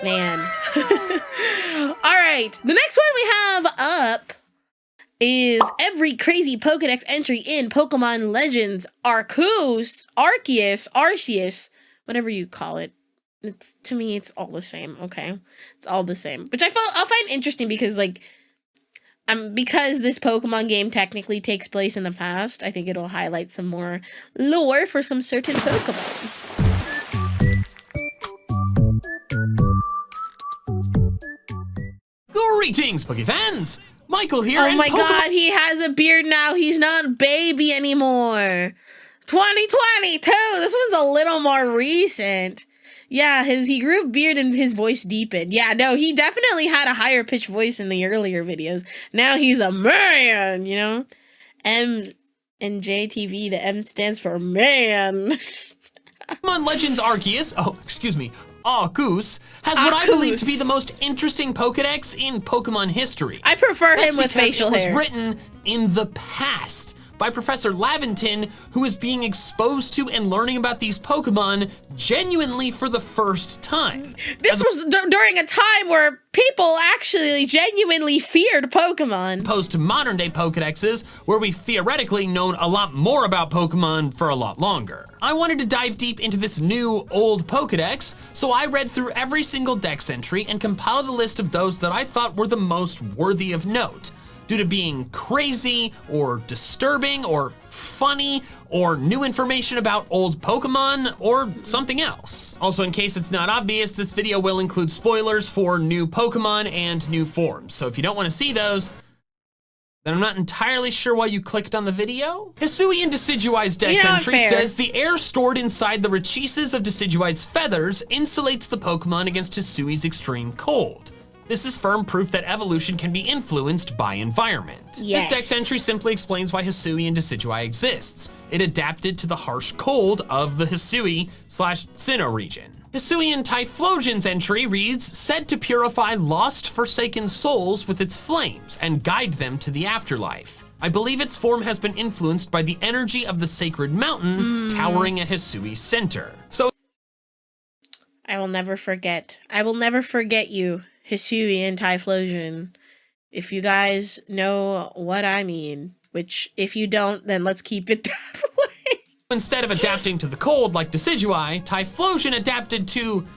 Man. All right. The next one we have up is every crazy Pokedex entry in Pokemon Legends Arceus, whatever you call it. It's, to me, it's all the same. Okay, it's all the same, which I'll find interesting because because this Pokemon game technically takes place in the past, I think it'll highlight some more lore for some certain Pokemon. Greetings, Poke fans! Michael here. Oh my god, he has a beard now. He's not baby anymore. 2022. This one's a little more recent. Yeah, he grew a beard and his voice deepened. Yeah, no, he definitely had a higher pitched voice in the earlier videos. Now he's a man, you know? MandJTV, the M stands for man. Pokemon Legends Arceus, Arceus, has what I believe to be the most interesting Pokedex in Pokemon history. I prefer him with facial hair. It was written in the past by Professor Laventon, who is being exposed to and learning about these Pokemon genuinely for the first time. This was during a time where people actually genuinely feared Pokemon. Opposed to modern day Pokedexes, where we've theoretically known a lot more about Pokemon for a lot longer. I wanted to dive deep into this new old Pokedex, so I read through every single dex entry and compiled a list of those that I thought were the most worthy of note, due to being crazy or disturbing or funny or new information about old Pokemon or something else. Also, in case it's not obvious, this video will include spoilers for new Pokemon and new forms. So if you don't want to see those, then I'm not entirely sure why you clicked on the video. Hisui in Decidueye's dex entry says the air stored inside the rhechices of Decidueye's feathers insulates the Pokemon against Hisui's extreme cold. This is firm proof that evolution can be influenced by environment. Yes. This dex entry simply explains why Hisui and Decidueye exists. It adapted to the harsh cold of the Hisui/Sinnoh region. Hisui and Typhlosion's entry reads, said to purify lost, forsaken souls with its flames and guide them to the afterlife. I believe its form has been influenced by the energy of the sacred mountain towering at Hisui's center. So I will never forget. I will never forget you, Hisui and Typhlosion. If you guys know what I mean, which if you don't, then let's keep it that way. Instead of adapting to the cold like Decidueye, Typhlosion adapted to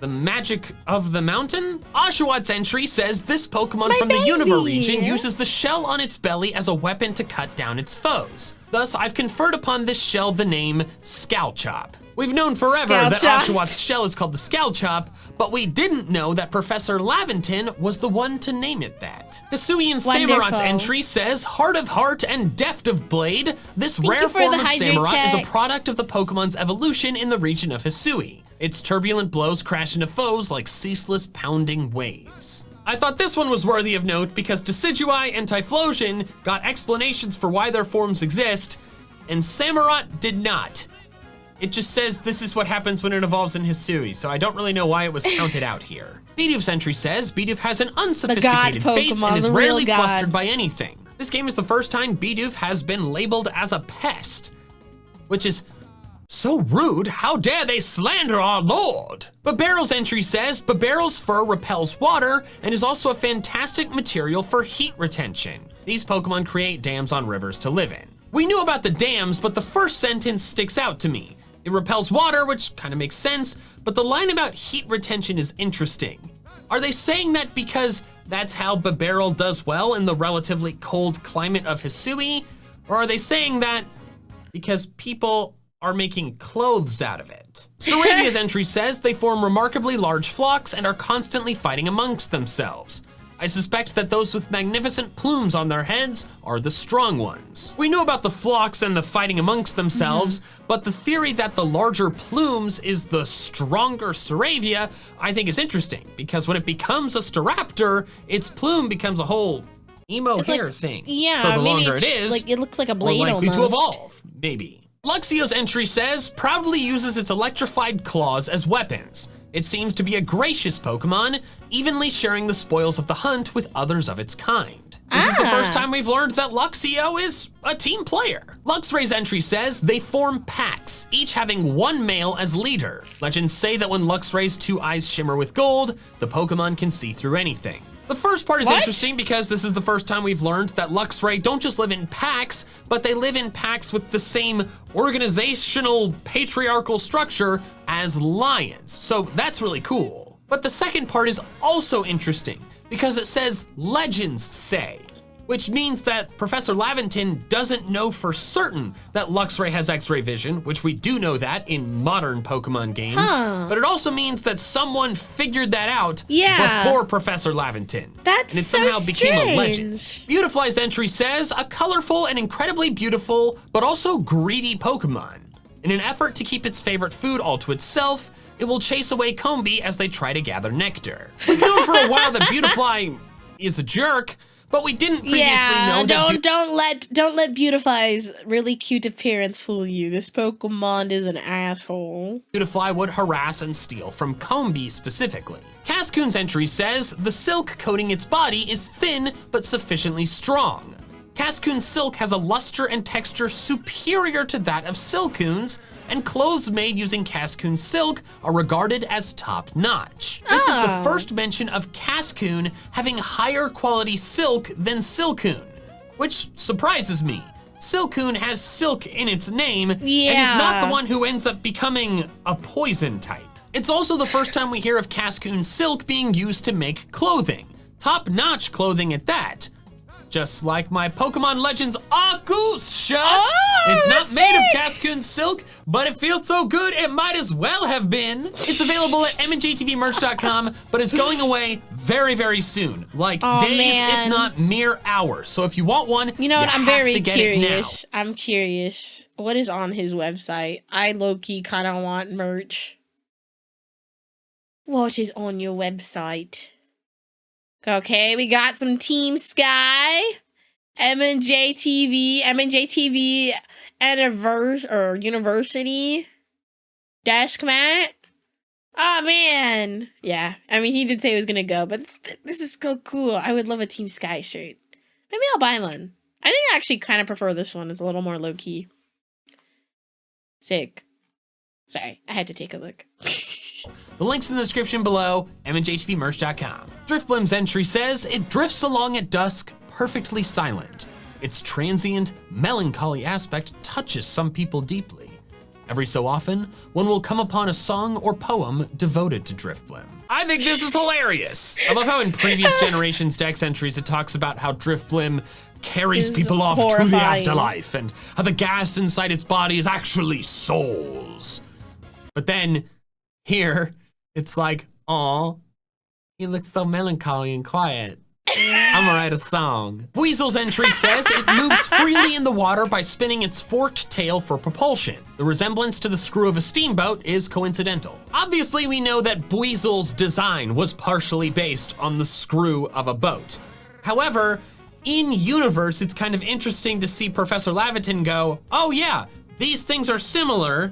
the magic of the mountain? Oshawott entry says this Pokemon from the Unova region uses the shell on its belly as a weapon to cut down its foes. Thus, I've conferred upon this shell the name Scalchop. We've known forever that Oshawott's shell is called the Scalchop, but we didn't know that Professor Laventon was the one to name it that. Hisui and Samurot's entry says, Heart of Heart and Deft of Blade. This rare form of Samurott is a product of the Pokemon's evolution in the region of Hisui. Its turbulent blows crash into foes like ceaseless pounding waves. I thought this one was worthy of note because Decidueye and Typhlosion got explanations for why their forms exist, and Samurott did not. It just says this is what happens when it evolves in Hisui, so I don't really know why it was counted out here. Bidoof's entry says Bidoof has an unsophisticated face and is rarely flustered by anything. This game is the first time Bidoof has been labeled as a pest, which is so rude. How dare they slander our lord? Babarrel's entry says Babarrel's fur repels water and is also a fantastic material for heat retention. These Pokemon create dams on rivers to live in. We knew about the dams, but the first sentence sticks out to me. It repels water, which kind of makes sense, but the line about heat retention is interesting. Are they saying that because that's how Babarrel does well in the relatively cold climate of Hisui? Or are they saying that because people are making clothes out of it? Staravia's entry says they form remarkably large flocks and are constantly fighting amongst themselves. I suspect that those with magnificent plumes on their heads are the strong ones. We know about the flocks and the fighting amongst themselves, but the theory that the larger plumes is the stronger Staravia, I think is interesting, because when it becomes a Staraptor, its plume becomes a whole emo hair thing. Yeah, so the longer it is, like it looks like a blade more likely almost to evolve, maybe. Luxio's entry says, proudly uses its electrified claws as weapons. It seems to be a gracious Pokemon, evenly sharing the spoils of the hunt with others of its kind. This is the first time we've learned that Luxio is a team player. Luxray's entry says they form packs, each having one male as leader. Legends say that when Luxray's two eyes shimmer with gold, the Pokemon can see through anything. The first part is interesting because this is the first time we've learned that Luxray don't just live in packs, but they live in packs with the same organizational patriarchal structure as lions. So that's really cool. But the second part is also interesting because it says legends say, which means that Professor Laventon doesn't know for certain that Luxray has X-ray vision, which we do know that in modern Pokemon games, but it also means that someone figured that out before Professor Laventon. That's and it so somehow became a legend. strange. Beautifly's entry says, a colorful and incredibly beautiful, but also greedy Pokemon. In an effort to keep its favorite food all to itself, it will chase away Combee as they try to gather nectar. We've known for a while that Beautifly is a jerk, but we didn't previously know that. Don't let Beautifly's really cute appearance fool you. This Pokemon is an asshole. Beautifly would harass and steal from Combee specifically. Cascoon's entry says the silk coating its body is thin but sufficiently strong. Cascoon's silk has a luster and texture superior to that of Silcoon's, and clothes made using Cascoon silk are regarded as top-notch. This is the first mention of Cascoon having higher quality silk than Silcoon, which surprises me. Silcoon has silk in its name and is not the one who ends up becoming a poison type. It's also the first time we hear of Cascoon silk being used to make clothing, top-notch clothing at that. Just like my Pokemon Legends Arceus shirt. It's not made of Cascoon silk, but it feels so good it might as well have been. It's available at MandJTVmerch.com, but is going away very, very soon. Like days, if not mere hours. So if you want one, you know what? I'm very curious. I'm curious. What is on his website? I low-key kind of want merch. What is on your website? Okay, we got some Team Sky, MandJTV anniversary or university desk mat. Oh man, yeah. I mean, he did say he was gonna go, but this is so cool. I would love a Team Sky shirt. Maybe I'll buy one. I think I actually kind of prefer this one. It's a little more low key. Sick. Sorry, I had to take a look. The link's in the description below, MandJTVmerch.com. Driftblim's entry says, it drifts along at dusk, perfectly silent. Its transient, melancholy aspect touches some people deeply. Every so often, one will come upon a song or poem devoted to Driftblim. I think this is hilarious. I love how in previous generations Dex entries it talks about how Driftblim carries people off to the afterlife and how the gas inside its body is actually souls. But then here, it's like, aw, he looks so melancholy and quiet. I'm gonna write a song. Weasel's entry says it moves freely in the water by spinning its forked tail for propulsion. The resemblance to the screw of a steamboat is coincidental. Obviously, we know that Weasel's design was partially based on the screw of a boat. However, in universe, it's kind of interesting to see Professor Laventon go, oh yeah, these things are similar,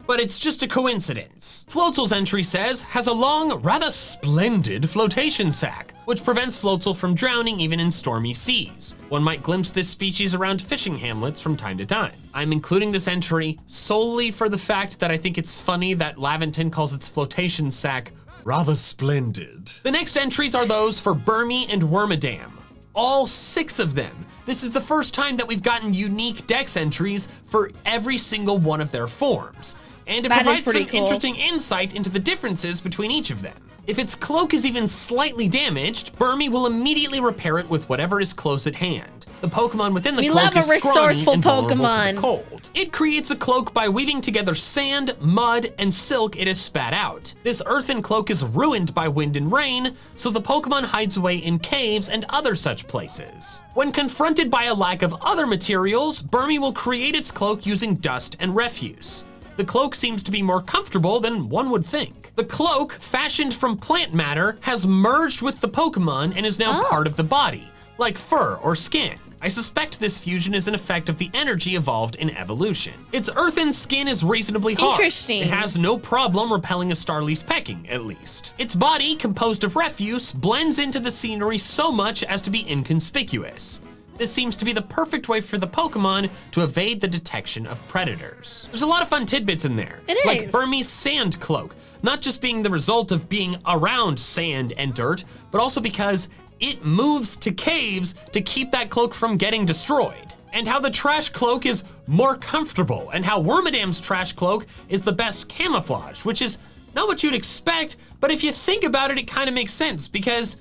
but it's just a coincidence. Floatzel's entry says, has a long, rather splendid flotation sac, which prevents Floatzel from drowning even in stormy seas. One might glimpse this species around fishing hamlets from time to time. I'm including this entry solely for the fact that I think it's funny that Laventon calls its flotation sac rather splendid. The next entries are those for Burmy and Wormadam. All 6 of them. This is the first time that we've gotten unique Dex entries for every single one of their forms. And it provides some interesting insight into the differences between each of them. If its cloak is even slightly damaged, Burmy will immediately repair it with whatever is close at hand. The Pokemon within the cloak is scrawny and vulnerable to the cold. It creates a cloak by weaving together sand, mud, and silk it has spat out. This earthen cloak is ruined by wind and rain, so the Pokemon hides away in caves and other such places. When confronted by a lack of other materials, Burmy will create its cloak using dust and refuse. The cloak seems to be more comfortable than one would think. The cloak, fashioned from plant matter, has merged with the Pokemon and is now part of the body, like fur or skin. I suspect this fusion is an effect of the energy evolved in evolution. Its earthen skin is reasonably hard. Interesting. It has no problem repelling a Starly's pecking, at least. Its body, composed of refuse, blends into the scenery so much as to be inconspicuous. This seems to be the perfect way for the Pokemon to evade the detection of predators. There's a lot of fun tidbits in there. It like is. Burmy's sand cloak, not just being the result of being around sand and dirt, but also because it moves to caves to keep that cloak from getting destroyed. And how the trash cloak is more comfortable, and how Wormadam's trash cloak is the best camouflage, which is not what you'd expect, but if you think about it, it kind of makes sense, because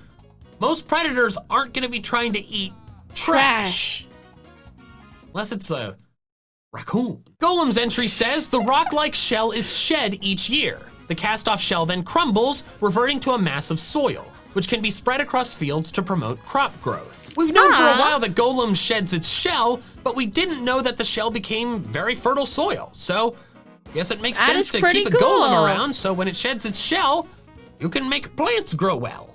most predators aren't gonna be trying to eat trash. Unless it's a raccoon. Golem's entry says the rock-like shell is shed each year. The cast-off shell then crumbles, reverting to a mass of soil, which can be spread across fields to promote crop growth. We've known for a while that Golem sheds its shell, but we didn't know that the shell became very fertile soil. So, I guess it makes sense to keep a Golem around, so when it sheds its shell, you can make plants grow well.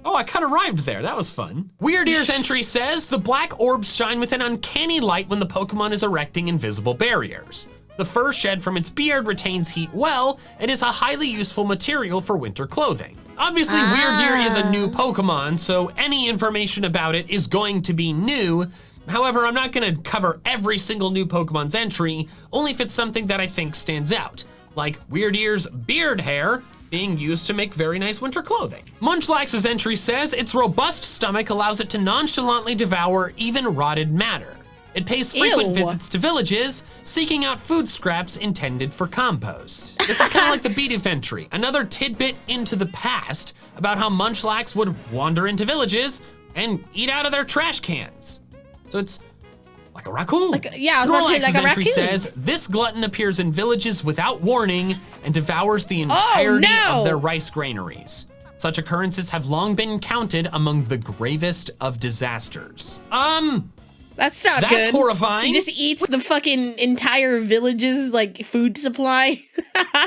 Oh, I kind of rhymed there. That was fun. Weird Ear's entry says, the black orbs shine with an uncanny light when the Pokemon is erecting invisible barriers. The fur shed from its beard retains heat well and is a highly useful material for winter clothing. Obviously, Weird Ear is a new Pokemon, so any information about it is going to be new. However, I'm not gonna cover every single new Pokemon's entry, only if it's something that I think stands out, like Weird Ear's beard hair being used to make very nice winter clothing. Munchlax's entry says its robust stomach allows it to nonchalantly devour even rotted matter. It pays frequent visits to villages, seeking out food scraps intended for compost. This is kind of like the Bidoof entry, another tidbit into the past about how Munchlax would wander into villages and eat out of their trash cans. So it's like a raccoon. Snorlax's entry says, this glutton appears in villages without warning and devours the entirety of their rice granaries. Such occurrences have long been counted among the gravest of disasters. That's not good. That's horrifying. He just eats the fucking entire village's like food supply.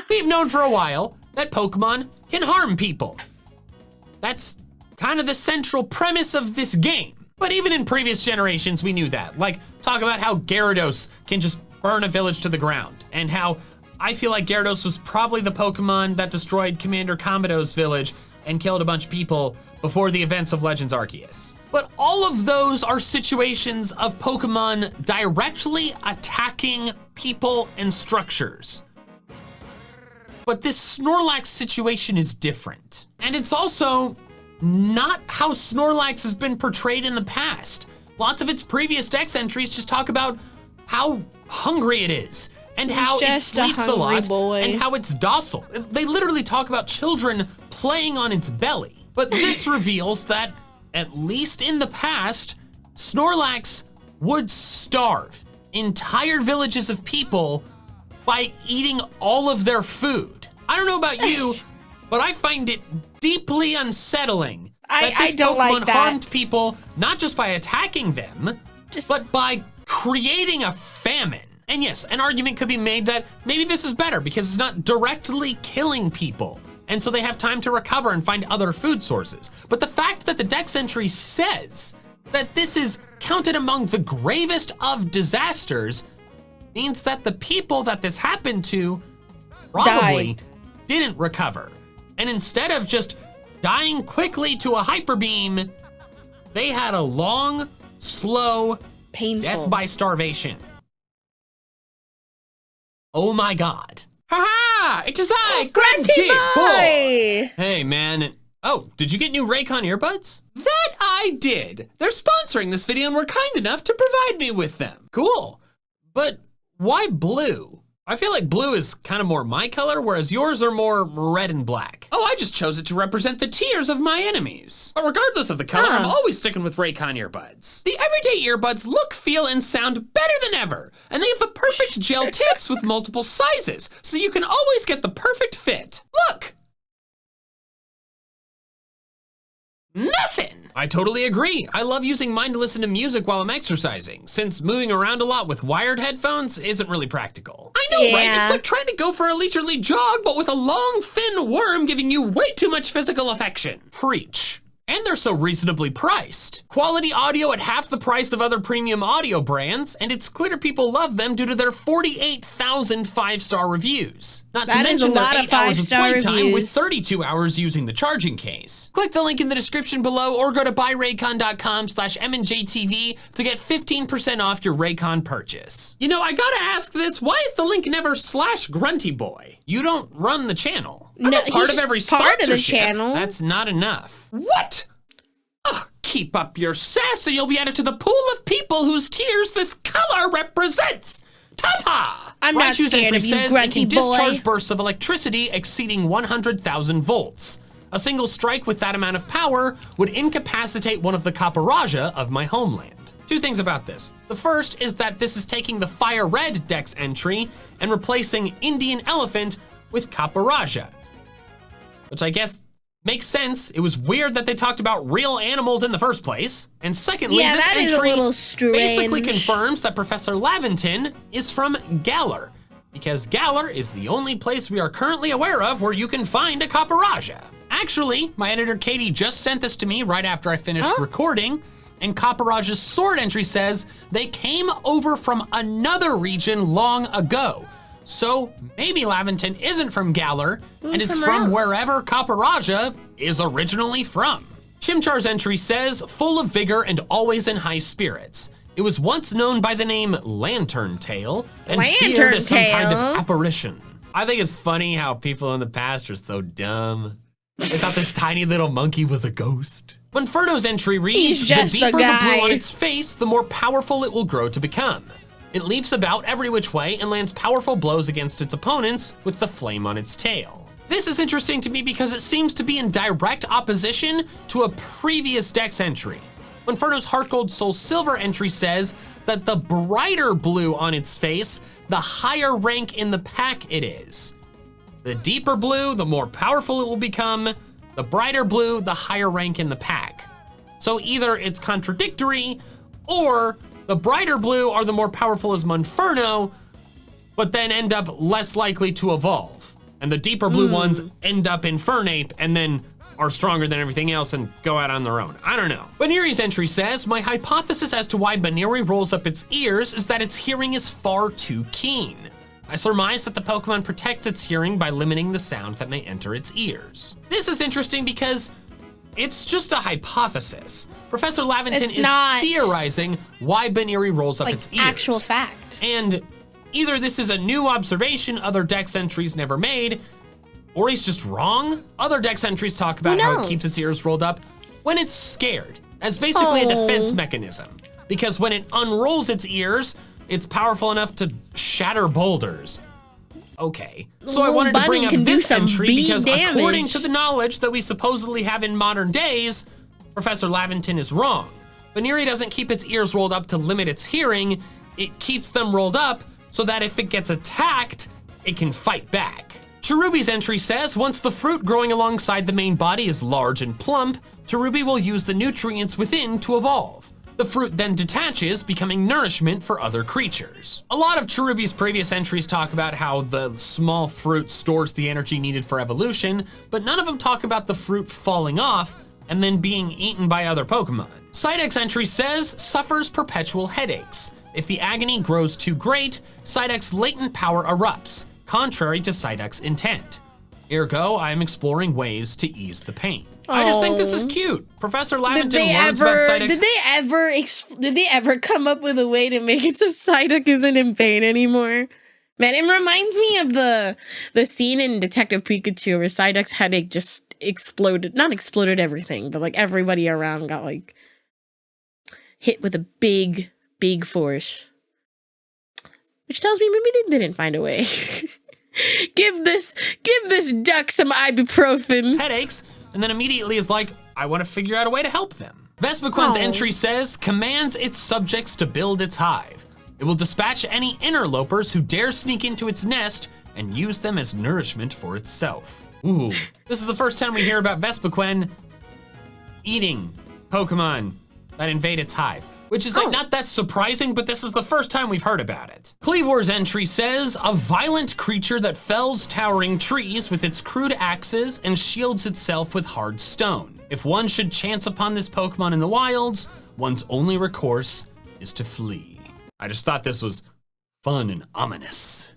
We've known for a while that Pokemon can harm people. That's kind of the central premise of this game. But even in previous generations, we knew that. Like, talk about how Gyarados can just burn a village to the ground, and how I feel like Gyarados was probably the Pokemon that destroyed Commander Comodo's village and killed a bunch of people before the events of Legends Arceus. But all of those are situations of Pokemon directly attacking people and structures. But this Snorlax situation is different. And it's also not how Snorlax has been portrayed in the past. Lots of its previous Dex entries just talk about how hungry it is, and how it sleeps a lot, and how it's docile. They literally talk about children playing on its belly. But this reveals that, at least in the past, Snorlax would starve entire villages of people by eating all of their food. I don't know about you, but I find it deeply unsettling that this Pokemon harmed people, not just by attacking them, but by creating a famine. And yes, an argument could be made that maybe this is better because it's not directly killing people, and so they have time to recover and find other food sources. But the fact that the Dex entry says that this is counted among the gravest of disasters means that the people that this happened to probably didn't recover. And instead of just dying quickly to a hyper beam, they had a long, slow, painful death by starvation. Oh my God. Ha-ha! It's I, Grunty Boy! Hey man, oh, did you get new Raycon earbuds? That I did. They're sponsoring this video and were kind enough to provide me with them. Cool, but why blue? I feel like blue is kind of more my color, whereas yours are more red and black. Oh, I just chose it to represent the tears of my enemies. But regardless of the color, I'm always sticking with Raycon earbuds. The everyday earbuds look, feel, and sound better than ever. And they have the perfect gel tips with multiple sizes, so you can always get the perfect fit. Look! Nothing! I totally agree. I love using mine to listen to music while I'm exercising, since moving around a lot with wired headphones isn't really practical. I know, right? It's like trying to go for a leisurely jog, but with a long, thin worm giving you way too much physical affection. Preach. And they're so reasonably priced. Quality audio at half the price of other premium audio brands, and it's clear people love them due to their 48,000 5-star reviews. Not to mention their 8 hours of playtime with 32 hours using the charging case. Click the link in the description below or go to buyraycon.com/MandJTV to get 15% off your Raycon purchase. You know, I gotta ask this, why is the link never /GruntyBoy? You don't run the channel. I'm a part of every sponsorship. Part of the channel. That's not enough. What? Ugh, keep up your sass and you'll be added to the pool of people whose tears this color represents. Ta-ta! I'm not scared of you, Grunty boy. Discharge bursts of electricity exceeding 100,000 volts. A single strike with that amount of power would incapacitate one of the Caparaja of my homeland. Two things about this. The first is that this is taking the Fire Red Dex entry and replacing Indian Elephant with Caparaja, which I guess makes sense. It was weird that they talked about real animals in the first place. And secondly, this entry basically confirms that Professor Laventon is from Galar, because Galar is the only place we are currently aware of where you can find a Caparaja. Actually, my editor Katie just sent this to me right after I finished recording, and Caparaja's sword entry says they came over from another region long ago. So maybe Laventon isn't from Galar and is from wherever Caparaja is originally from. Chimchar's entry says, full of vigor and always in high spirits. It was once known by the name Lantern Tail and feared as some kind of apparition. I think it's funny how people in the past are so dumb. They thought this tiny little monkey was a ghost. Monferno's entry reads, the deeper the blue on its face, the more powerful it will grow to become. It leaps about every which way and lands powerful blows against its opponents with the flame on its tail. This is interesting to me because it seems to be in direct opposition to a previous Dex entry. Monferno's Heart Gold Soul Silver entry says that the brighter blue on its face, the higher rank in the pack it is. The deeper blue, the more powerful it will become. The brighter blue, the higher rank in the pack. So either it's contradictory or the brighter blue are the more powerful as Monferno, but then end up less likely to evolve. And the deeper blue ones end up Infernape and then are stronger than everything else and go out on their own. I don't know. Baniri's entry says, my hypothesis as to why Baniri rolls up its ears is that its hearing is far too keen. I surmise that the Pokemon protects its hearing by limiting the sound that may enter its ears. This is interesting because it's just a hypothesis. Professor Laventon is theorizing why Baniri rolls up its ears. Actual fact. And either this is a new observation other Dex entries never made, or he's just wrong. Other Dex entries talk about how it keeps its ears rolled up when it's scared, as basically a defense mechanism. Because when it unrolls its ears, it's powerful enough to shatter boulders. Okay, so I wanted to bring up this entry because according to the knowledge that we supposedly have in modern days, Professor Laventon is wrong. Baniri doesn't keep its ears rolled up to limit its hearing, it keeps them rolled up so that if it gets attacked, it can fight back. Cherubi's entry says, once the fruit growing alongside the main body is large and plump, Cherubi will use the nutrients within to evolve. The fruit then detaches, becoming nourishment for other creatures. A lot of Cherubi's previous entries talk about how the small fruit stores the energy needed for evolution, but none of them talk about the fruit falling off and then being eaten by other Pokemon. Psyduck's entry says, suffers perpetual headaches. If the agony grows too great, Psyduck's latent power erupts, contrary to Psyduck's intent. Ergo, I am exploring ways to ease the pain. I just think this is cute. Professor Laventon learns about Psyduck's... Did they ever come up with a way to make it so Psyduck isn't in pain anymore? Man, it reminds me of the scene in Detective Pikachu where Psyduck's headache just exploded. Not exploded everything, but like everybody around got like hit with a big force. Which tells me maybe they didn't find a way. Give this duck some ibuprofen. Headaches. And then immediately is like, I want to figure out a way to help them. Vespiquen's entry says, commands its subjects to build its hive. It will dispatch any interlopers who dare sneak into its nest and use them as nourishment for itself. Ooh, this is the first time we hear about Vespiquen eating Pokemon that invade its hive. Which is like not that surprising, but this is the first time we've heard about it. Cleavor's entry says, a violent creature that fells towering trees with its crude axes and shields itself with hard stone. If one should chance upon this Pokemon in the wilds, one's only recourse is to flee. I just thought this was fun and ominous.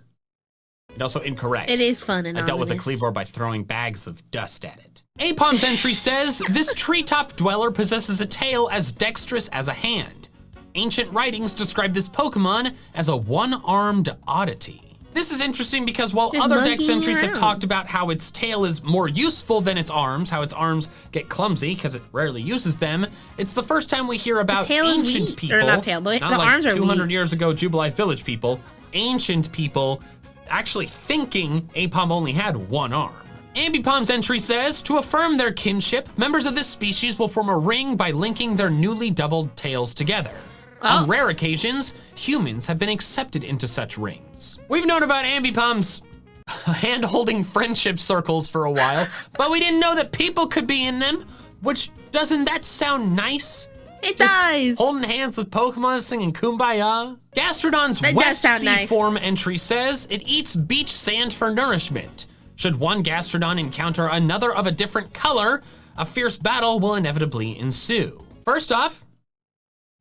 And also incorrect. It is fun and I dealt with a ominous. Kleavor by throwing bags of dust at it. Apom's entry says, this treetop dweller possesses a tail as dexterous as a hand. Ancient writings describe this Pokemon as a one-armed oddity. This is interesting because while Just other Dex monkeying entries have around. talked about how its tail is more useful than its arms, how its arms get clumsy because it rarely uses them, it's the first time we hear about tail is ancient weak. people, Or not tail, the like arms are 200 weak. years ago Jubilee Village people, ancient people actually thinking Apom only had one arm. Ambipom's entry says, to affirm their kinship, members of this species will form a ring by linking their newly doubled tails together. On rare occasions, humans have been accepted into such rings. We've known about Ambipom's hand-holding friendship circles for a while, but we didn't know that people could be in them, which doesn't that sound nice? It Just does. holding hands with Pokemon singing Kumbaya. Gastrodon's That does West sound Sea nice. form entry says it eats beach sand for nourishment. Should one Gastrodon encounter another of a different color, a fierce battle will inevitably ensue. First off,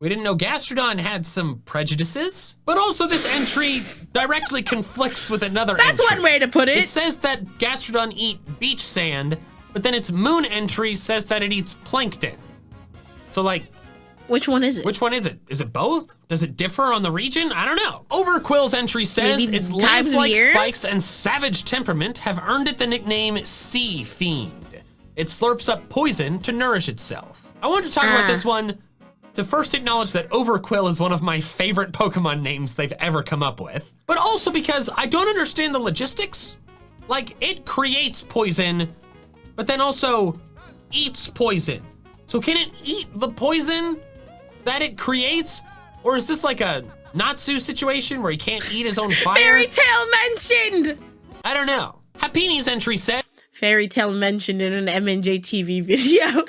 we didn't know Gastrodon had some prejudices, but also this entry directly conflicts with another That's entry. one way to put It it. says that Gastrodon eat beach sand, but then its moon entry says that it eats plankton. So like, Which one is it? which one is it? Is it both? Does it differ on the region? I don't know. Overquill's entry says Maybe its times of lance-like year? spikes and savage temperament have earned it the nickname Sea Fiend. It slurps up poison to nourish itself. I wanted to talk about this one to first acknowledge that Overquill is one of my favorite Pokemon names they've ever come up with, but also because I don't understand the logistics. Like, it creates poison, but then also eats poison. So can it eat the poison that it creates? Or is this like a Natsu situation where he can't eat his own fire? Fairy Tale mentioned. I don't know. Hapini's entry said, Fairy Tale mentioned in an MandJTV video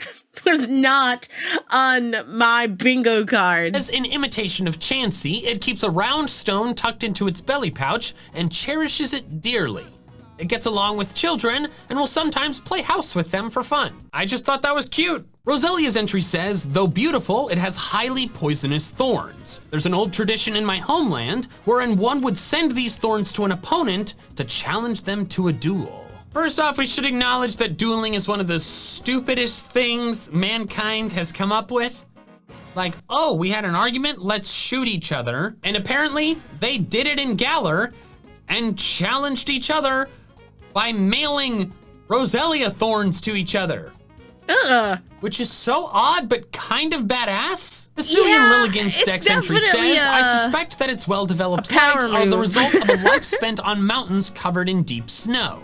was not on my bingo card. as an imitation of Chansey, it keeps a round stone tucked into its belly pouch and cherishes it dearly. It gets along with children and will sometimes play house with them for fun. I just thought that was cute. Roselia's entry says, though beautiful, it has highly poisonous thorns. There's an old tradition in my homeland wherein one would send these thorns to an opponent to challenge them to a duel. First off, we should acknowledge that dueling is one of the stupidest things mankind has come up with. Like, oh, we had an argument, let's shoot each other. And apparently they did it in Galar and challenged each other by mailing Roselia thorns to each other. Which is so odd, but kind of badass. Hisui Yeah, Lilligant's it's Dex entry definitely says, I a- suspect that its well-developed a power legs are the move." result of a life spent on mountains covered in deep snow.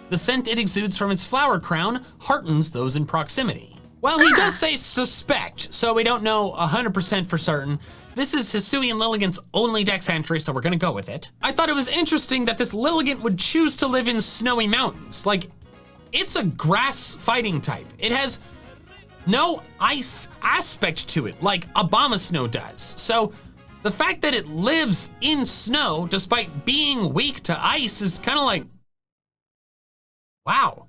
The scent it exudes from its flower crown heartens those in proximity. Well, he does say suspect, so we don't know 100% for certain. This is Hisui and Lilligant's only Dex entry, so we're gonna go with it. I thought it was interesting that this Lilligant would choose to live in snowy mountains. Like, it's a grass fighting type. It has no ice aspect to it, like Abomasnow does. So the fact that it lives in snow, despite being weak to ice, is kind of like, wow,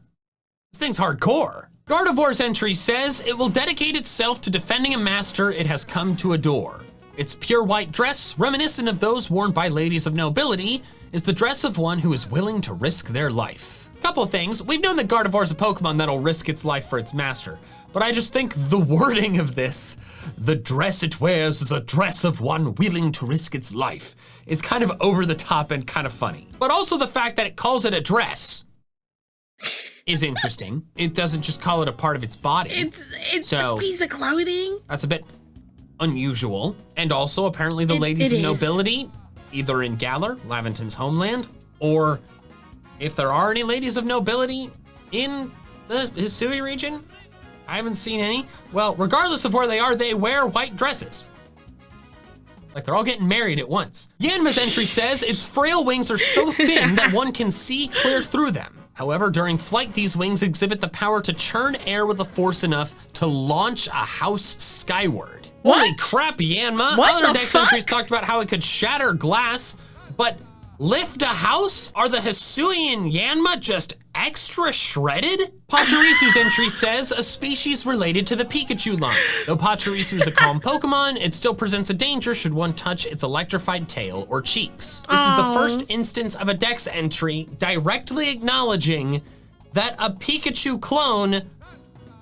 this thing's hardcore. Gardevoir's entry says it will dedicate itself to defending a master it has come to adore. Its pure white dress, reminiscent of those worn by ladies of nobility, is the dress of one who is willing to risk their life. Couple of things, we've known that Gardevoir's a Pokemon that'll risk its life for its master, but I just think the wording of this, the dress it wears is a dress of one willing to risk its life, is kind of over the top and kind of funny. But also the fact that it calls it a dress is interesting. It doesn't just call it a part of its body. It's So- a piece of clothing. That's a bit unusual. And also apparently the It ladies of is. nobility, either in Galar, Laventon's homeland, or if there are any ladies of nobility in the Hisui region, I haven't seen any. Well, regardless of where they are, they wear white dresses. Like they're all getting married at once. Yanma's entry says its frail wings are so thin that one can see clear through them. However, during flight, these wings exhibit the power to churn air with a force enough to launch a house skyward. What? Holy crap, Yanma. What Other the Dex fuck? entries talked about how it could shatter glass, but lift a house? Are the Hisui and Yanma just extra shredded? Pachirisu's entry says a species related to the Pikachu line. Though Pachirisu is a calm Pokemon, it still presents a danger should one touch its electrified tail or cheeks. This is the first instance of a Dex entry directly acknowledging that a Pikachu clone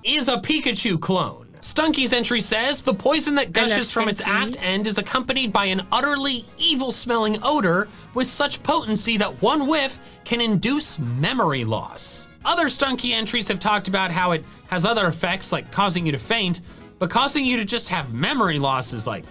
is a Pikachu clone. Stunky's entry says, the poison that gushes from its aft end is accompanied by an utterly evil-smelling odor with such potency that one whiff can induce memory loss. Other Stunky entries have talked about how it has other effects like causing you to faint, but causing you to just have memory loss is like,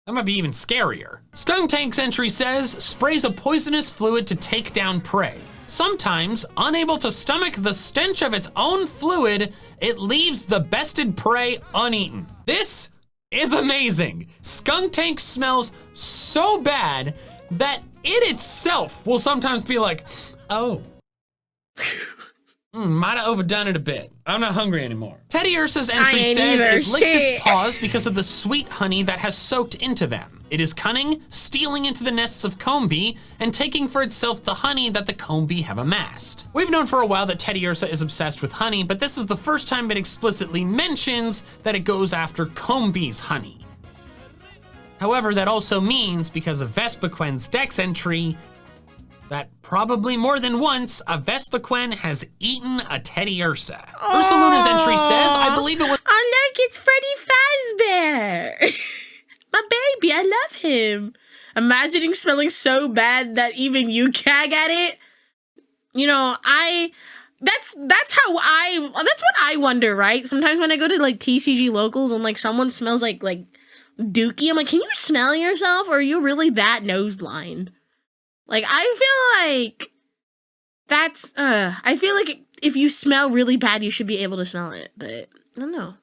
that might be even scarier. Skunktank's entry says, sprays a poisonous fluid to take down prey. Sometimes, unable to stomach the stench of its own fluid, it leaves the bested prey uneaten. This is amazing. Skunktank smells so bad that it itself will sometimes be like, oh, might have overdone it a bit. I'm not hungry anymore. Teddy Ursa's entry says it licks its paws because of the sweet honey that has soaked into them. It is cunning, stealing into the nests of comb-bee and taking for itself the honey that the comb-bee have amassed. We've known for a while that Teddy Ursa is obsessed with honey, but this is the first time it explicitly mentions that it goes after comb-bee's honey. However, that also means, because of Vespiquen's Dex entry, that probably more than once, a Vespiquen has eaten a Teddy Ursa. Ursaluna's entry says, I believe it was— oh, look, it's Freddy Fazbear. My baby, I love him. Imagining smelling so bad that even you gag at it. You know, that's what I wonder, right? Sometimes when I go to like TCG locals and like someone smells like dookie, I'm like, can you smell yourself, or are you really that nose blind? Like, I feel like that's I feel like if you smell really bad, you should be able to smell it, but I don't know.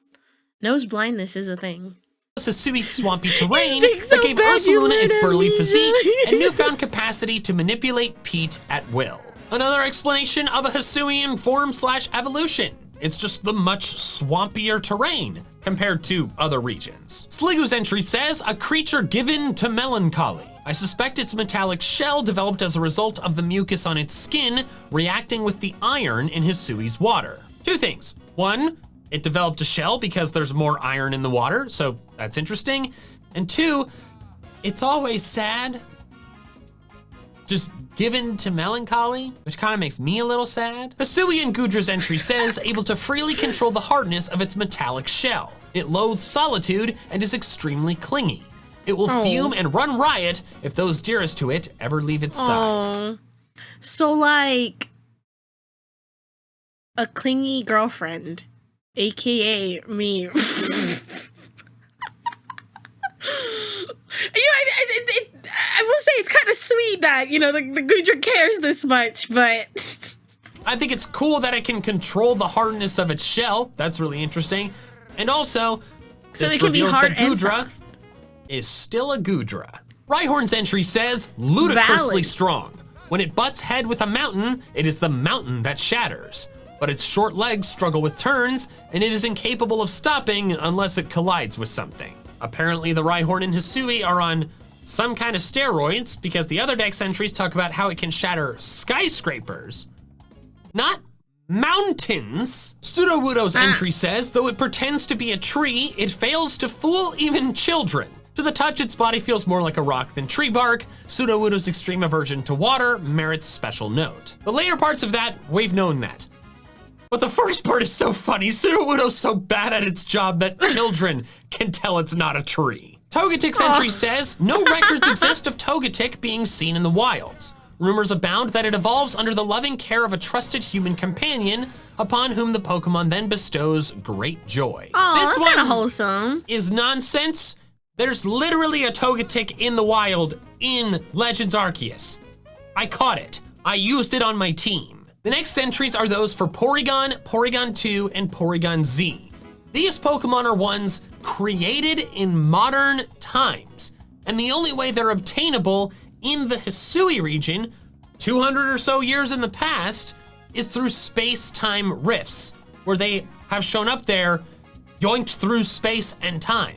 Nose blindness is a thing. Hisui swampy terrain that gave Ursaluna its burly physique and newfound capacity to manipulate peat at will. Another explanation of a Hisuian form/evolution. It's just the much swampier terrain compared to other regions. Sliggoo's entry says, a creature given to melancholy. I suspect its metallic shell developed as a result of the mucus on its skin reacting with the iron in Hisui's water. Two things. One, it developed a shell because there's more iron in the water, so that's interesting. And two, it's always sad. Just given to melancholy, which kind of makes me a little sad. Hisui in Gudra's entry says, able to freely control the hardness of its metallic shell. It loathes solitude and is extremely clingy. It will fume and run riot if those dearest to it ever leave its side. So like a clingy girlfriend. AKA me. You know, I will say it's kind of sweet that, you know, the Gudra cares this much, but I think it's cool that it can control the hardness of its shell. That's really interesting. And also, so this reveals that Gudra is still a Gudra. Rhyhorn's entry says, ludicrously strong. When it butts head with a mountain, it is the mountain that shatters. But its short legs struggle with turns, and it is incapable of stopping unless it collides with something. Apparently, the Rhyhorn and Hisui are on some kind of steroids because the other Dex entries talk about how it can shatter skyscrapers, not mountains. Sudowoodo's entry says, though it pretends to be a tree, it fails to fool even children. To the touch, its body feels more like a rock than tree bark. Sudowoodo's extreme aversion to water merits special note. The later parts of that, we've known that. But the first part is so funny. Sudowoodo's so bad at its job that children can tell it's not a tree. Togetic's entry says, no records exist of Togetic being seen in the wilds. Rumors abound that it evolves under the loving care of a trusted human companion, upon whom the Pokemon then bestows great joy. This one kind of wholesome. Is nonsense. There's literally a Togetic in the wild in Legends Arceus. I caught it. I used it on my team. The next entries are those for Porygon, Porygon 2, and Porygon Z. These Pokemon are ones created in modern times, and the only way they're obtainable in the Hisui region, 200 or so years in the past, is through space-time rifts, where they have shown up there, yoinked through space and time.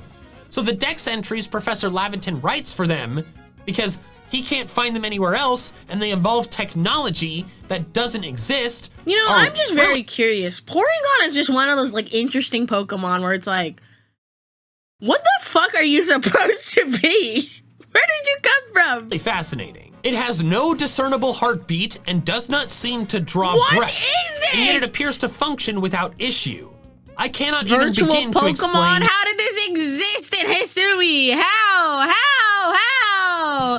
So the Dex entries Professor Laventon writes for them, because he can't find them anywhere else, and they evolve technology that doesn't exist. You know, I'm just very curious. Porygon is just one of those like interesting Pokemon where it's like, what the fuck are you supposed to be? Where did you come from? Really fascinating. It has no discernible heartbeat and does not seem to draw breath. What is it? And yet it appears to function without issue. I cannot Virtual even begin to explain. How did this exist in Hisui? How?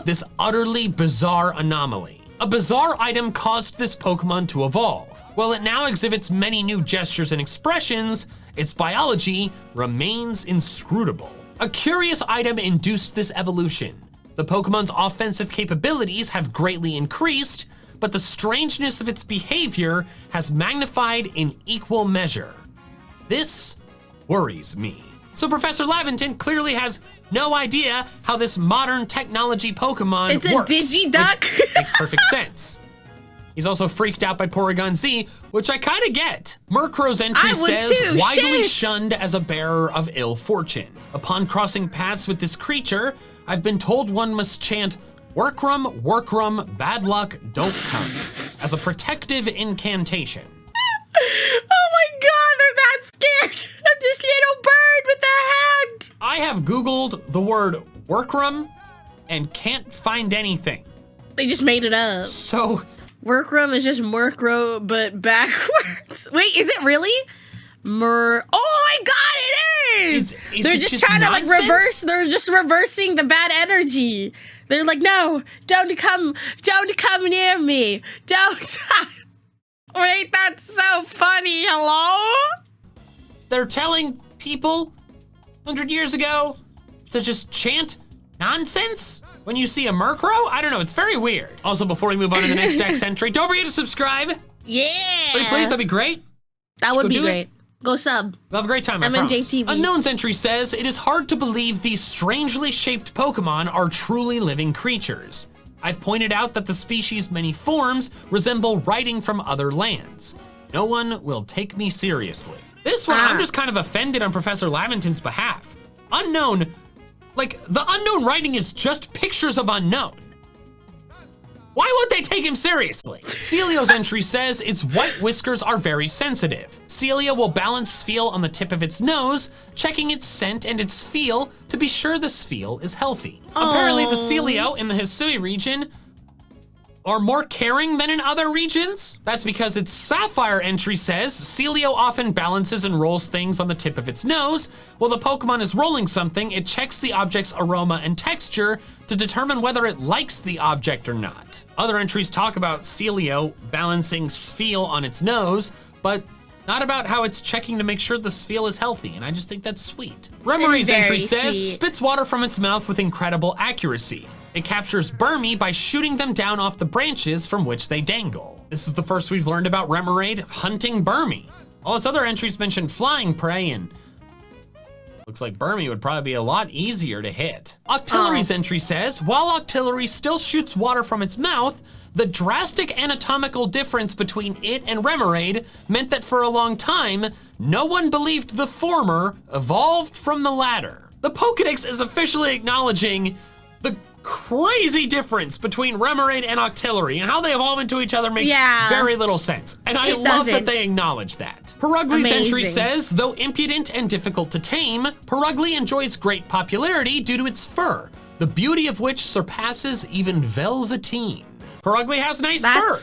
This utterly bizarre anomaly. A bizarre item caused this Pokemon to evolve. While it now exhibits many new gestures and expressions, its biology remains inscrutable. A curious item induced this evolution. The Pokemon's offensive capabilities have greatly increased, but the strangeness of its behavior has magnified in equal measure. This worries me. So Professor Laventon clearly has no idea how this modern technology Pokemon works. It's a Digiduck. Which makes perfect sense. He's also freaked out by Porygon Z, which I kind of get. Murkrow's entry says, widely shunned as a bearer of ill fortune. Upon crossing paths with this creature, I've been told one must chant, Workrum, Workrum, bad luck, don't come, as a protective incantation. Oh my god, they're that scared of this little bird with their hand. I have Googled the word Workrum and can't find anything. They just made it up. So Workrum is just Murkrow, but backwards. Wait, is it really? Oh my god, it is! They're just trying to like reverse, they're just reversing the bad energy. They're like, no, don't come near me. Don't. Wait, that's so funny. Hello? They're telling people 100 years ago to just chant nonsense when you see a Murkrow? I don't know, it's very weird. Also, before we move on to the next Dex entry, don't forget to subscribe. Yeah. Pretty please, that'd be great. That would be great. Go sub. We'll have a great time, MandJTV. Unknown's entry says, it is hard to believe these strangely shaped Pokemon are truly living creatures. I've pointed out that the species' many forms resemble writing from other lands. No one will take me seriously. This one, I'm just kind of offended on Professor Laventon's behalf. Unknown, like the unknown writing is just pictures of unknown. Why would they take him seriously? Celio's entry says its white whiskers are very sensitive. Celia will balance Spheal on the tip of its nose, checking its scent and its feel to be sure the Spheal is healthy. Apparently the Celio in the Hisui region are more caring than in other regions. That's because its Sapphire entry says Celio often balances and rolls things on the tip of its nose. While the Pokemon is rolling something, it checks the object's aroma and texture to determine whether it likes the object or not. Other entries talk about Celio balancing Spheal on its nose, but not about how it's checking to make sure the Spheal is healthy, and I just think that's sweet. Remoraid's entry says, spits water from its mouth with incredible accuracy. It captures Burmy by shooting them down off the branches from which they dangle. This is the first we've learned about Remoraid hunting Burmy. All its other entries mention flying prey, and looks like Burmy would probably be a lot easier to hit. Octillery's entry says, while Octillery still shoots water from its mouth, the drastic anatomical difference between it and Remoraid meant that for a long time, no one believed the former evolved from the latter. The Pokedex is officially acknowledging the crazy difference between Remoraid and Octillery, and how they evolve into each other makes very little sense. And I love that they acknowledge that. Perugli's entry says, though impudent and difficult to tame, Perugly enjoys great popularity due to its fur, the beauty of which surpasses even Velveteen. Perugly has nice fur,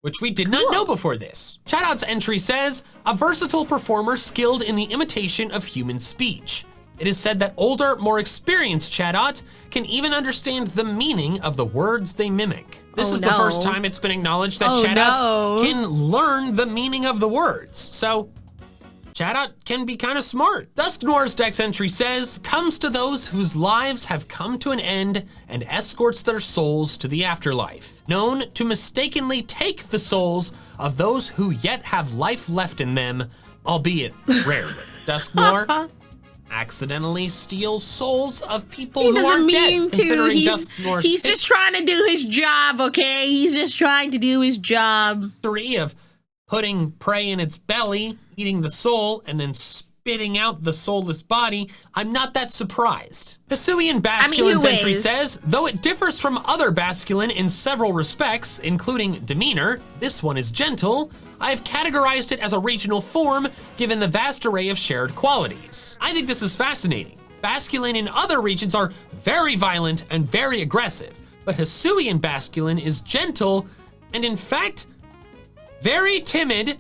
which we did not know before this. Chatot entry says, a versatile performer skilled in the imitation of human speech. It is said that older, more experienced Chatot can even understand the meaning of the words they mimic. This is the first time it's been acknowledged that Chatot can learn the meaning of the words. So Chatot can be kind of smart. Dusknoir's Dex entry says, comes to those whose lives have come to an end and escorts their souls to the afterlife. Known to mistakenly take the souls of those who yet have life left in them, albeit rarely. Dusknoir accidentally steals souls of people who aren't dead. He's just trying to do his job, okay? He's just trying to do his job. Of putting prey in its belly, eating the soul, and then spitting out the soulless body, I'm not that surprised. Hisui and Basculin's entry says, though it differs from other Basculin in several respects, including demeanor, this one is gentle, I've categorized it as a regional form given the vast array of shared qualities. I think this is fascinating. Basculin in other regions are very violent and very aggressive, but Hisui in Basculin is gentle and in fact, very timid.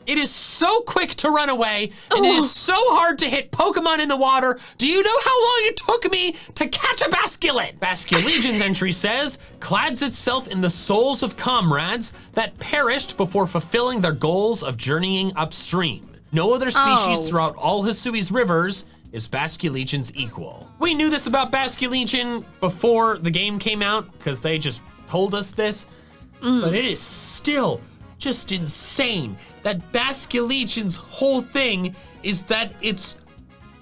It is so quick to run away, and it is so hard to hit Pokemon in the water. Do you know how long it took me to catch a Basculin? Basculegion's entry says, clads itself in the souls of comrades that perished before fulfilling their goals of journeying upstream. No other species throughout all Hisui's rivers is Basculegion's equal. We knew this about Basculegion before the game came out, because they just told us this, but it is still just insane that Basculegion's whole thing is that it's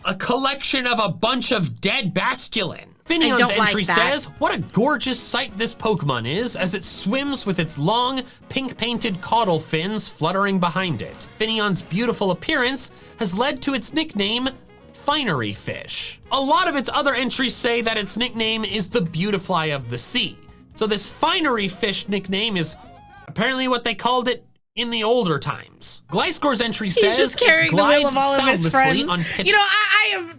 a collection of a bunch of dead Basculin. Finion's entry says, what a gorgeous sight this Pokemon is as it swims with its long, pink-painted caudal fins fluttering behind it. Finion's beautiful appearance has led to its nickname, Finery Fish. A lot of its other entries say that its nickname is the Beautifly of the Sea. So this Finery Fish nickname is apparently what they called it in the older times. Gliscor's entry says, he's just carrying the will of all of his friends. You know, I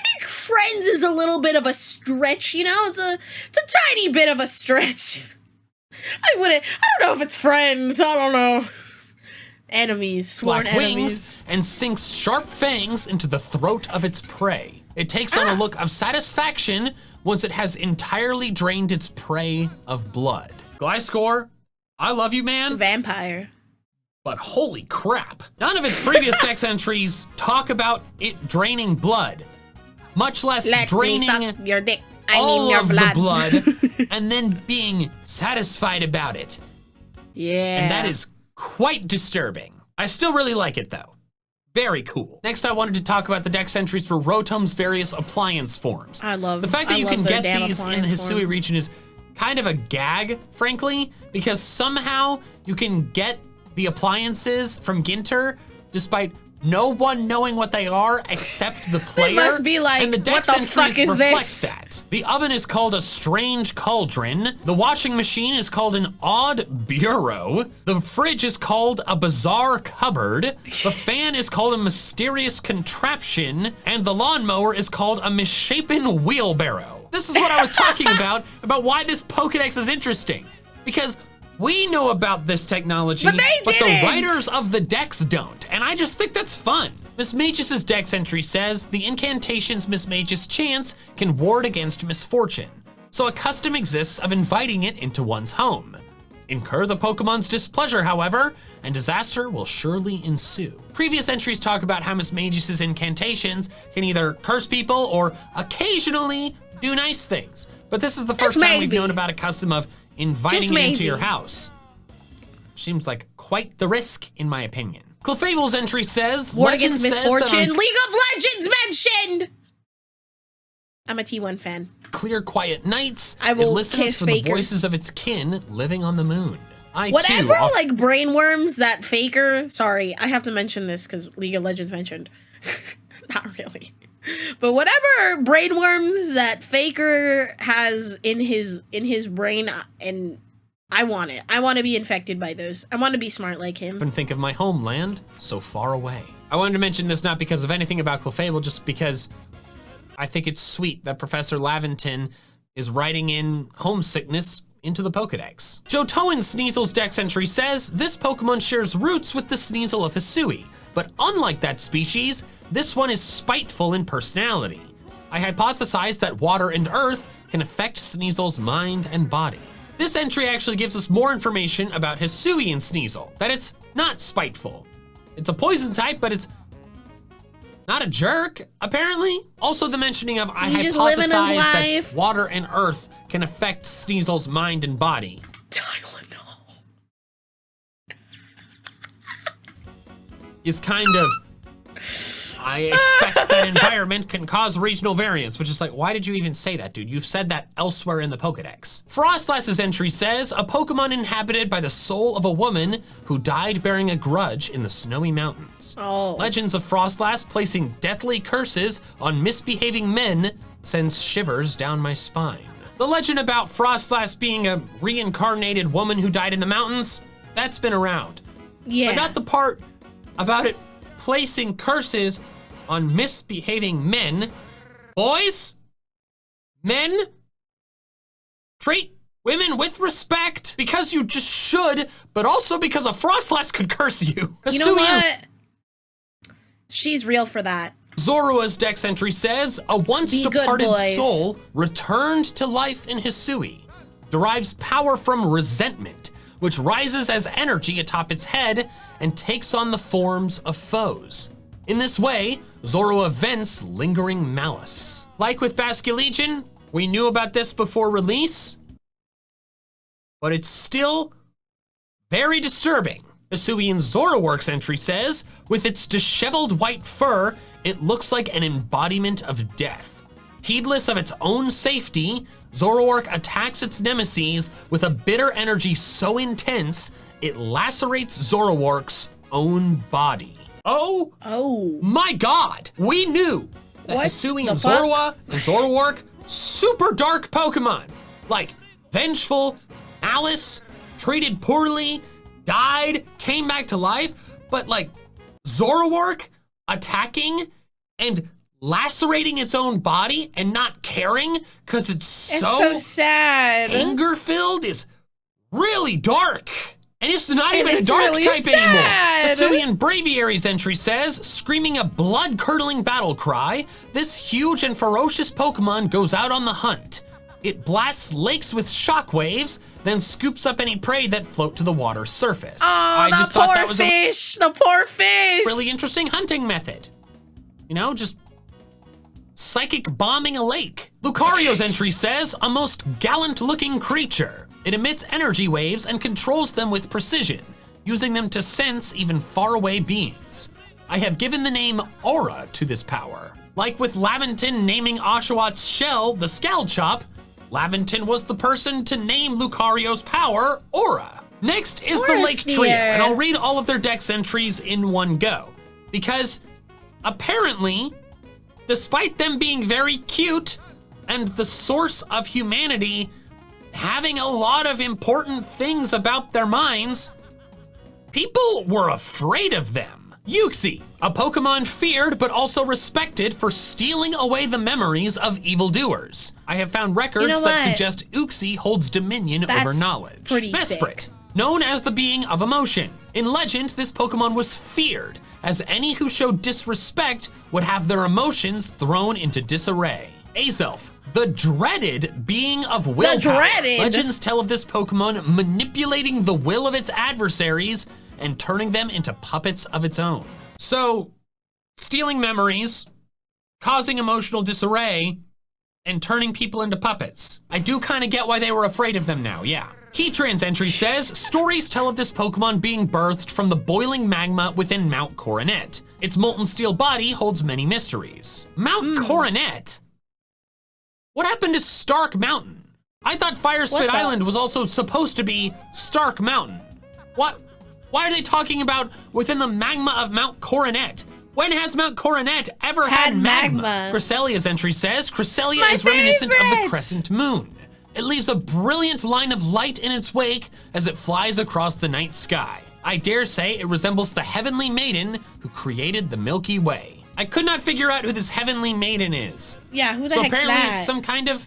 think friends is a little bit of a stretch, you know? It's a tiny bit of a stretch. I don't know if it's friends, I don't know. Enemies, sworn enemies. Wings and sinks sharp fangs into the throat of its prey. It takes on a look of satisfaction once it has entirely drained its prey of blood. Gliscor, I love you, man. Vampire. But holy crap. None of its previous dex entries talk about it draining blood, much less draining your dick. your blood. The blood and then being satisfied about it. Yeah. And that is quite disturbing. I still really like it though. Very cool. Next, I wanted to talk about the dex entries for Rotom's various appliance forms. The fact that you can get these in the Hisui region is kind of a gag, frankly, because somehow you can get the appliances from Ginter despite no one knowing what they are except the player. They must be like, and the dex what the fuck entries is reflect this? that. The oven is called a strange cauldron. The washing machine is called an odd bureau. The fridge is called a bizarre cupboard. The fan is called a mysterious contraption. And the lawnmower is called a misshapen wheelbarrow. This is what I was talking about why this Pokedex is interesting. Because we know about this technology, but the writers of the decks don't, and I just think that's fun. Miss Magus' dex entry says, the incantations Miss Magus chants can ward against misfortune, so a custom exists of inviting it into one's home. Incur the Pokemon's displeasure, however, and disaster will surely ensue. Previous entries talk about how Miss Magus' incantations can either curse people or occasionally do nice things, but this is the first time we've known about a custom of inviting it into your house. Seems like quite the risk, in my opinion. Clefable's entry says, Ward against misfortune, League of Legends mentioned! I'm a T1 fan. Clear, quiet nights, I will it listens kiss for Faker. the voices of its kin living on the moon. Whatever, like, brainworms that Faker, sorry, I have to mention this because League of Legends mentioned. Not really. But whatever brainworms that Faker has in his brain, and I want it. I want to be infected by those. I want to be smart like him. And think of my homeland so far away. I wanted to mention this not because of anything about Clefable, just because I think it's sweet that Professor Laventon is writing in homesickness into the Pokedex. Johtoan Sneasel's dex entry says, this Pokemon shares roots with the Sneasel of Hisui, but unlike that species, this one is spiteful in personality. I hypothesize that water and earth can affect Sneasel's mind and body. This entry actually gives us more information about Hisui and Sneasel, that it's not spiteful. It's a poison type, but it's not a jerk, apparently. Also the mentioning of I hypothesize that water and earth can affect Sneasel's mind and body. Is kind of I expect that environment can cause regional variance, which is like, why did you even say that, dude? You've said that elsewhere in the Pokedex. Frostlass's entry says, a Pokemon inhabited by the soul of a woman who died bearing a grudge in the snowy mountains. Oh. Legends of Frostlass placing deathly curses on misbehaving men sends shivers down my spine. The legend about Frostlass being a reincarnated woman who died in the mountains, that's been around. Yeah. But not the part about it placing curses on misbehaving men. Boys, men, treat women with respect because you just should, but also because a Frostlass could curse you. You know what? She's real for that. Zorua's dex entry says, a once departed soul returned to life in Hisui, derives power from resentment, which rises as energy atop its head and takes on the forms of foes. In this way, Zorua vents lingering malice. Like with Basculegion, we knew about this before release, but it's still very disturbing. Hisuian's Zoroark's entry says, with its disheveled white fur, it looks like an embodiment of death. Heedless of its own safety, Zoroark attacks its nemesis with a bitter energy so intense, it lacerates Zoroark's own body. Oh my God! We knew that Hisui and Zorua and Zoroark, super dark Pokemon. Like, vengeful, malice, treated poorly, died, came back to life, but like, Zoroark attacking and lacerating its own body and not caring because it's so sad. Anger-filled is really dark. And it's not even a dark type anymore. Hisuian Braviary's entry says, screaming a blood-curdling battle cry, this huge and ferocious Pokemon goes out on the hunt. It blasts lakes with shockwaves, then scoops up any prey that float to the water's surface. Oh, I just thought that was the poor fish. Really interesting hunting method. You know, just psychic bombing a lake. Lucario's entry says, a most gallant-looking creature. It emits energy waves and controls them with precision, using them to sense even faraway beings. I have given the name Aura to this power. Like with Laventon naming Oshawott shell the Scalchop, Laventon was the person to name Lucario's power, Aura. Next is the Lake Trio, and I'll read all of their dex entries in one go. Because apparently, despite them being very cute and the source of humanity having a lot of important things about their minds, people were afraid of them. Uxie, a Pokemon feared but also respected for stealing away the memories of evildoers. I have found records that suggest Uxie holds dominion over knowledge. Mesprit, known as the being of emotion. In legend, this Pokemon was feared, as any who showed disrespect would have their emotions thrown into disarray. Azelf, the dreaded being of willpower. The dreaded? Legends tell of this Pokemon manipulating the will of its adversaries and turning them into puppets of its own. So, stealing memories, causing emotional disarray, and turning people into puppets. I do kind of get why they were afraid of them now, yeah. Heatran's entry says, stories tell of this Pokemon being birthed from the boiling magma within Mount Coronet. Its molten steel body holds many mysteries. Mount Coronet? What happened to Stark Mountain? I thought Firespit Island was also supposed to be Stark Mountain. What? Why are they talking about within the magma of Mount Coronet? When has Mount Coronet ever had magma? Cresselia's entry says, Cresselia is reminiscent of the crescent moon. It leaves a brilliant line of light in its wake as it flies across the night sky. I dare say it resembles the heavenly maiden who created the Milky Way. I could not figure out who this heavenly maiden is. Yeah, who the heck's that? So apparently it's some kind of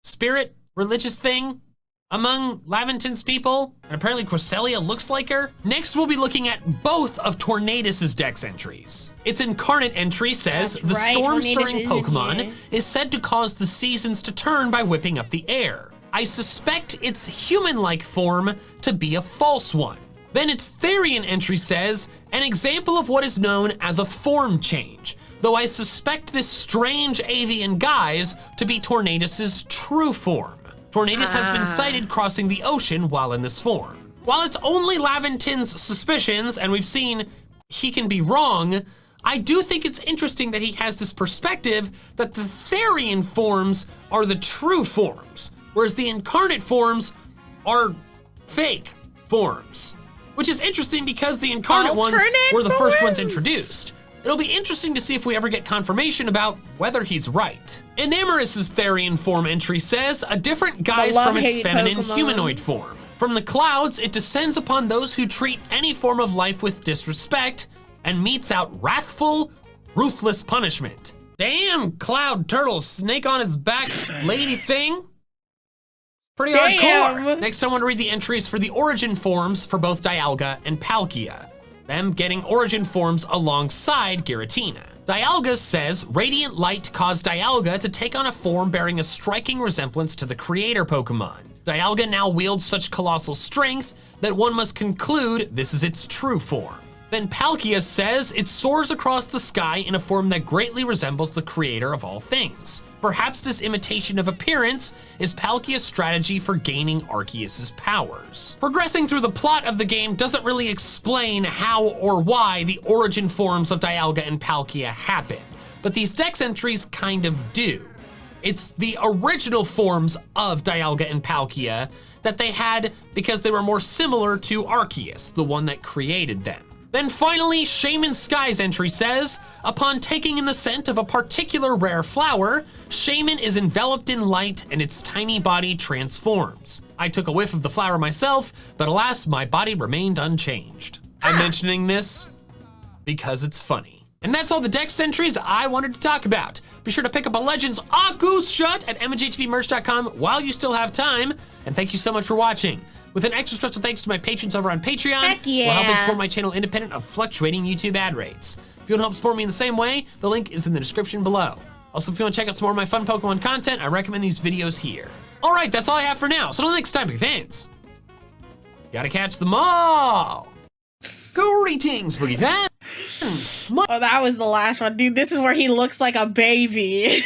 spirit, religious thing among Laventon's people, and apparently Cresselia looks like her. Next, we'll be looking at both of Tornadus' dex entries. Its incarnate entry says, the storm-stirring Pokemon is said to cause the seasons to turn by whipping up the air. I suspect its human-like form to be a false one. Then its Therian entry says, an example of what is known as a form change, though I suspect this strange avian guise to be Tornadus' true form. Tornadus has been sighted crossing the ocean while in this form. While it's only Laventon's suspicions, and we've seen he can be wrong, I do think it's interesting that he has this perspective that the Therian forms are the true forms, whereas the incarnate forms are fake forms. Which is interesting because the incarnate ones were the first ones introduced. It'll be interesting to see if we ever get confirmation about whether he's right. Enamorus's Therian form entry says, a different guise from its feminine humanoid form. From the clouds, it descends upon those who treat any form of life with disrespect and metes out wrathful, ruthless punishment. Damn, cloud turtle, snake on its back, lady thing. Pretty hardcore. Next, I want to read the entries for the origin forms for both Dialga and Palkia, them getting origin forms alongside Giratina. Dialga says, radiant light caused Dialga to take on a form bearing a striking resemblance to the creator Pokemon. Dialga now wields such colossal strength that one must conclude this is its true form. Then Palkia says it soars across the sky in a form that greatly resembles the creator of all things. Perhaps this imitation of appearance is Palkia's strategy for gaining Arceus' powers. Progressing through the plot of the game doesn't really explain how or why the origin forms of Dialga and Palkia happen, but these dex entries kind of do. It's the original forms of Dialga and Palkia that they had because they were more similar to Arceus, the one that created them. Then finally, Shaman Sky's entry says, upon taking in the scent of a particular rare flower, Shaman is enveloped in light and its tiny body transforms. I took a whiff of the flower myself, but alas, my body remained unchanged. I'm mentioning this because it's funny. And that's all the dex entries I wanted to talk about. Be sure to pick up a Legends Goose Shut at MandJTVmerch.com while you still have time. And thank you so much for watching. With an extra special thanks to my patrons over on Patreon, Heck yeah. while helping support my channel independent of fluctuating YouTube ad rates. If you want to help support me in the same way, the link is in the description below. Also, if you want to check out some more of my fun Pokemon content, I recommend these videos here. All right, that's all I have for now. So until next time, big fans, gotta catch them all. Greetings, boogie fans. Oh, that was the last one. Dude, this is where he looks like a baby.